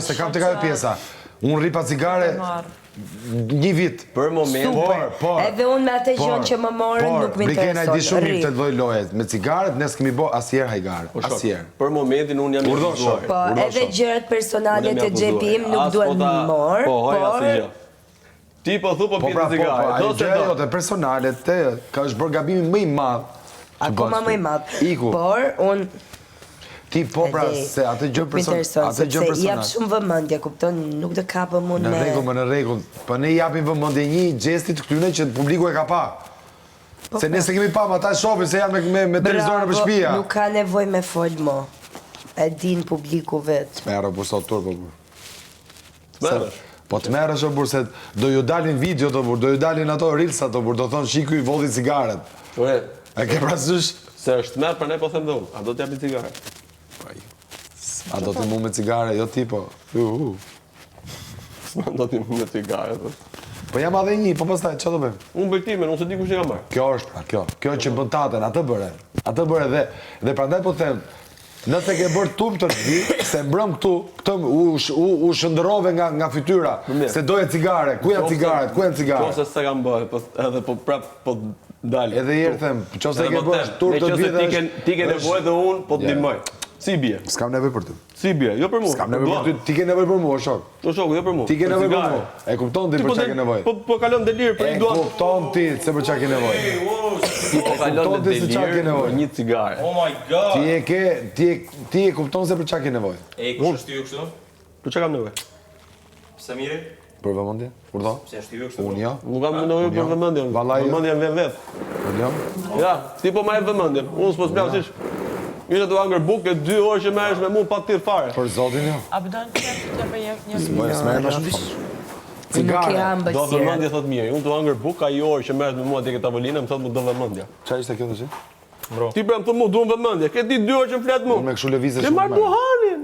Se kam të ka pjesa. Unë ripa cigare një vit. Për moment. Por. Edhe unë me atë gjën që më morën nuk më Blikena i di intereson. shumë mirë të dvoj lojet. Me cigaret, ne s'kemi bo asjer hajgare. Asjer. Për momentin unë jam i Urdhosho. Po, edhe gjërat personale të xhepim nuk duhet më morë. Po, hoj asë gjë. Ti po thu po pjetë cigare. Po, gjëja jote personale, ka është bërë gabimi më i madh. Akoma më i madh. Iku. Por, unë Ti po pra se atë gjë personale. Jap shumë vëmendje, kupton, nuk të kapëm unë me... Në rregull. Po ne japim vëmendje një gjesti të këtyne që publiku e ka pa. Se ne se kemi pa, ma ta shohin se janë me televizorin për shtëpia. Nuk ka nevojë me fol mo. E din publiku vet. Merë për sot turpo. Merësh? Po të merësh o burë, se do ju dalin video të burë, do ju dalin ato rilsa të burë, do thonë shiku i vodhi cigaret. E ke prasysh? Se është merë për ne po them dhe unë, a do t'japi cigare? A do t'i mu me cigare, jo ti po. S'ma do t'i mu me cigare. Po jam adhe një, po pastaj, që do bëjmë? Unë bëjtimin, unë se di kush e ka marrë. Kjo është pra, kjo. Kjo që bën taten, atë bëre. Atë bëre dhe prandaj po them, nëse ke bërë tup të vi, se mbrëm këtu, këtë u shëndërove nga fytyra, se doje cigare, ku janë cigaret, ku janë cigaret? Qose se kam bërë, edhe po prap po dalë. Edhe herë them, qose ke bërë tup të vi dhe ti ke nevojë dhe unë, po t'ndihmoj. Si bie? S'kam nevojë për ty. Si bie? Jo për mua. S'kam nevojë për ty, ti ke nevojë për mua, shok. O shok, jo për mua. Ti ke nevojë për mua. E kupton ti për çka ke nevojë. Po kalon delir për një duan. E kupton ti se për çka ke nevojë. Ti po kalon delir për një cigare. Oh my god. Ti e kupton se për çka ke nevojë. E kush është ju kështu? Për çka kam nevojë? Pse miri? Për vëmendje? Urdhë? Pse është ju kështu? Unë jo. Nuk kam nevojë për vëmendjen. Vëmendjen vjen vet. Unë jo. Ja, ti po më e vëmendjen. Unë s'po s'plas siç. Mirë të hangër bukë, 2 orë që merresh me mua pa tir fare. Për zotin jo. A bëdan t'ja për një... S'merr më shumë. Cigare. Do vëmendje thot mirë. Unë të hangër bukë ai orë që merresh me mua tek tavolinë, më thot më do vëmendje. Çfarë ishte kjo tash? Ti pra më thon mua duam vëmendje. Ke ti 2 orë që flet mua. Unë me kështu lëvizje Ti marr buhanin.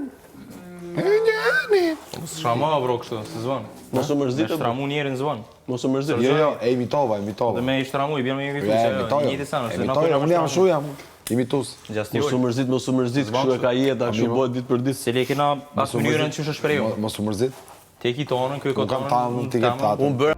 Shtrama bro kështu, se zvan. Mos u mërzit. Shtramu njerin zvan. Mos u mërzit. Jo, e imitova. Dhe me i shtramu i bjen me i vitu, njëti sanë, se Imitoj, unë jam shu jam. Imitus. Mos u mërzit, kështu e ka jeta, kështu bëhet ditë për ditë. Se le kena pas mënyrën që është shpreju. Mos u mërzit. Te ki tonën, kjo Unë kam tanë, ti ke tatë. Unë bëra